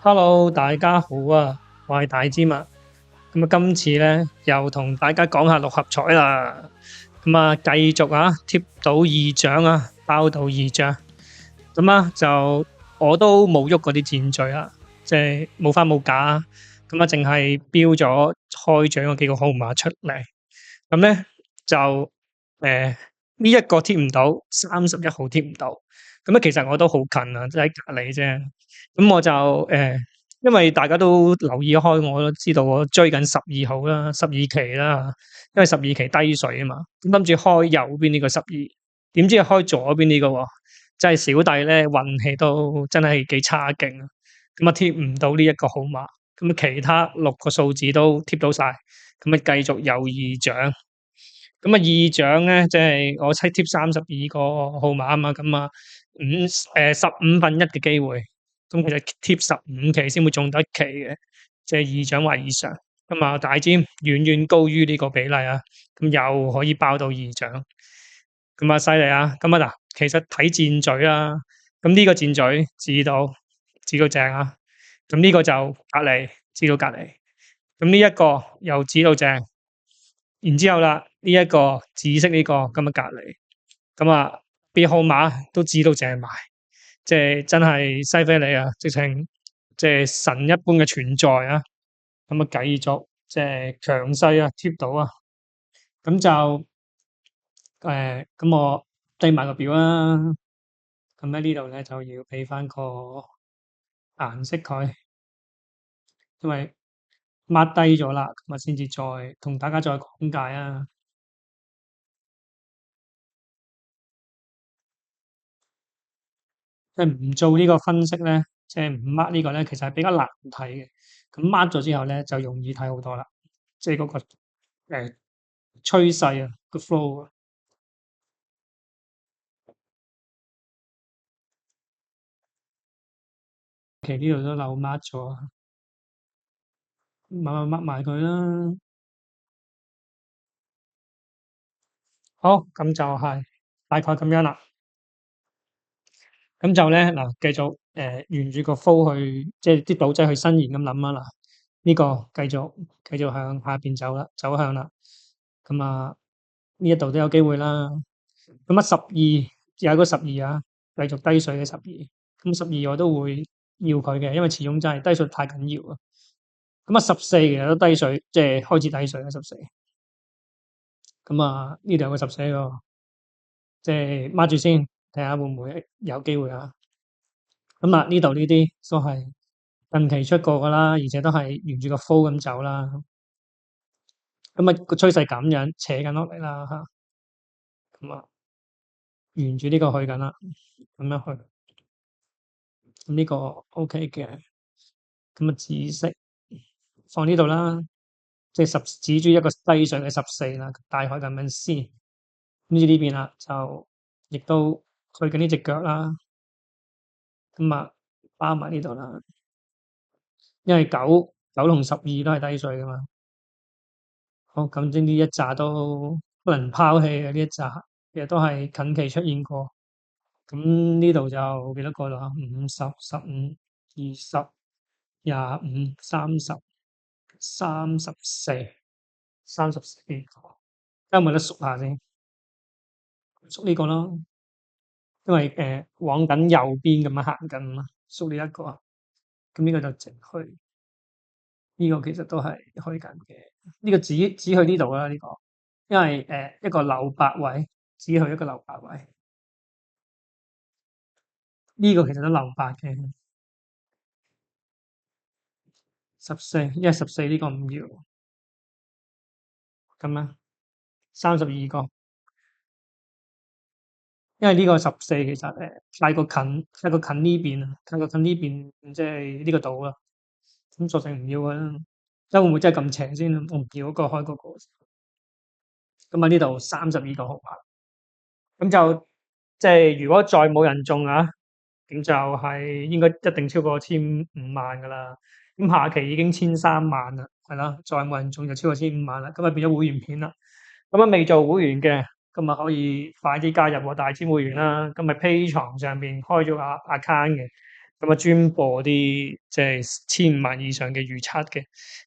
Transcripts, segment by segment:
Hello，大家好啊，我係大尖啊。今次咧又同大家講下六合彩啦。繼續啊，貼到二獎啊，包到二獎。就我都冇喐嗰啲箭序啊，即係冇花冇假啊。淨係標咗開獎嗰幾個號碼出嚟。咁咧就呢一個貼唔到，31號貼唔到。其實我都好近啊，即係喺隔離啫。我就因為大家都留意開，我都知道我追緊12號啦，12期啦，因為12期低水啊嘛。咁諗住開右邊呢個12，點知係開左邊呢個喎，真係小弟咧運氣都真係幾差勁啊！貼唔到呢一個號碼，其他6個數字都貼到晒，繼續有二獎。二獎咧，即係我貼32個號碼啊嘛，15分1嘅機會，其實貼15期先會中得一期嘅，即係二獎或以上。大尖遠遠高於呢個比例啊，又可以包到二獎，犀利啊！嗱，其實睇箭嘴啊，呢個箭嘴指到正啊，呢個就隔離指到隔離，呢一個又指到正。然之後啦，呢一個紫色呢個隔離，別號碼都指到正埋，即係真係犀飛利啊！直情即係神一般嘅存在啊！繼續即係強勢啊，貼到啊！我對埋個表啦。喺呢度咧就要俾翻個顏色佢，因為抹低咗啦，先至再同大家再講解啊。即係唔做呢個分析咧，即係唔 mark 呢個咧，其實係比較難睇嘅。mark 咗之後咧，就容易睇好多啦。即係嗰個趨勢啊，個 flow 啊。其實呢度都漏 mark 咗，慢慢 mark 埋佢啦。好，咁就係大概咁樣啦。就咧嗱，繼續沿住個 flow 去，即係啲賭仔去伸延咁諗啊嗱。呢個繼續向下邊走向啦。呢一度都有機會啦。12有個12啊，繼續低水嘅12。12我都會要佢嘅，因為始終真係低水太緊要啊。14其實都低水，即係開始低水啦14。呢度有個14喎，即係孖住先，睇下會唔會有機會啊。呢度呢啲都係近期出過噶啦，而且都係沿住個 flow 咁走啦。個趨勢咁樣扯緊落嚟啦嚇。沿住呢個去緊啦，咁樣去。呢個 OK 嘅。紫色放呢度啦，即係指住一個低水嘅14啦，大概咁樣先。呢邊啦，就亦都去緊呢隻腳啦。包埋呢度啦，因為9同12都係低水噶嘛。好，呢一紮都不能拋棄嘅，呢一紮其實都係近期出現過。呢度就幾多個啦？50、15、20、25、30、34、34個，有冇得縮下先？縮呢個咯，因為往緊右邊咁樣行緊嘛，縮呢一個。呢個就直去，呢個其實都係去緊嘅。呢個指去呢度啦，呢個，因為一個留白位，指去一個留白位。呢個其實都留白嘅。14，因為14呢個唔要。咁啊，32個。因為呢個14其實太過近呢邊啊，太過近呢邊即係呢個島啦。索性唔要佢啦。會唔會真係咁邪先？我唔要嗰個開嗰個。呢度32個號碼。就即係如果再冇人中啊，咁就係應該一定超過1500萬噶啦。下期已經1300萬啦，係啦，再冇人中就超過1500萬啦。變咗會員片啦。未做會員嘅，可以快啲加入我大尖會員啦。Patreon 上邊開咗個 account 嘅，咁啊專播啲即係15,000以上嘅預測嘅。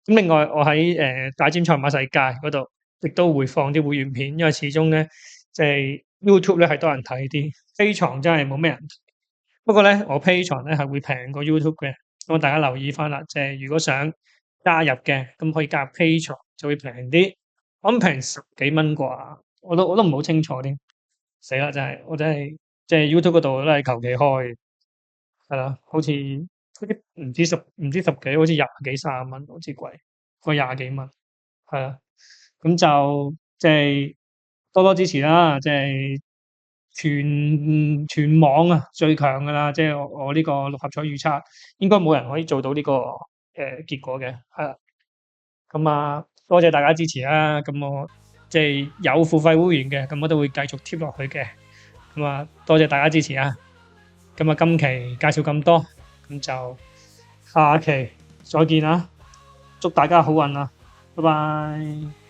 咁另外我喺大尖賽馬世界嗰度，亦都會放啲會員片，因為始終咧即係 YouTube 咧係多人睇啲，Patreon 真係冇咩人睇。不過咧，我 Patreon 咧係會平過 YouTube 嘅，咁大家留意翻啦。即係如果想加入嘅，咁可以加入 Patreon 就會平啲，我諗平10幾蚊啩，我都唔好清楚添。死啦！真係我真係即係 YouTube 嗰度都係求其開，係啦，好似唔知十幾，好似廿幾30蚊，好似貴過廿幾蚊，係啊。咁就即係多多支持啦，即係全網啊最強噶啦，即係我呢個六合彩預測，應該冇人可以做到呢個結果嘅，係啦。咁啊，多謝大家支持啦。咁我即係有付費會員嘅，咁我都會繼續貼落去嘅。咁啊，多謝大家支持啊！咁啊，今期介紹咁多，咁就下期再見啦！祝大家好運啊！拜拜。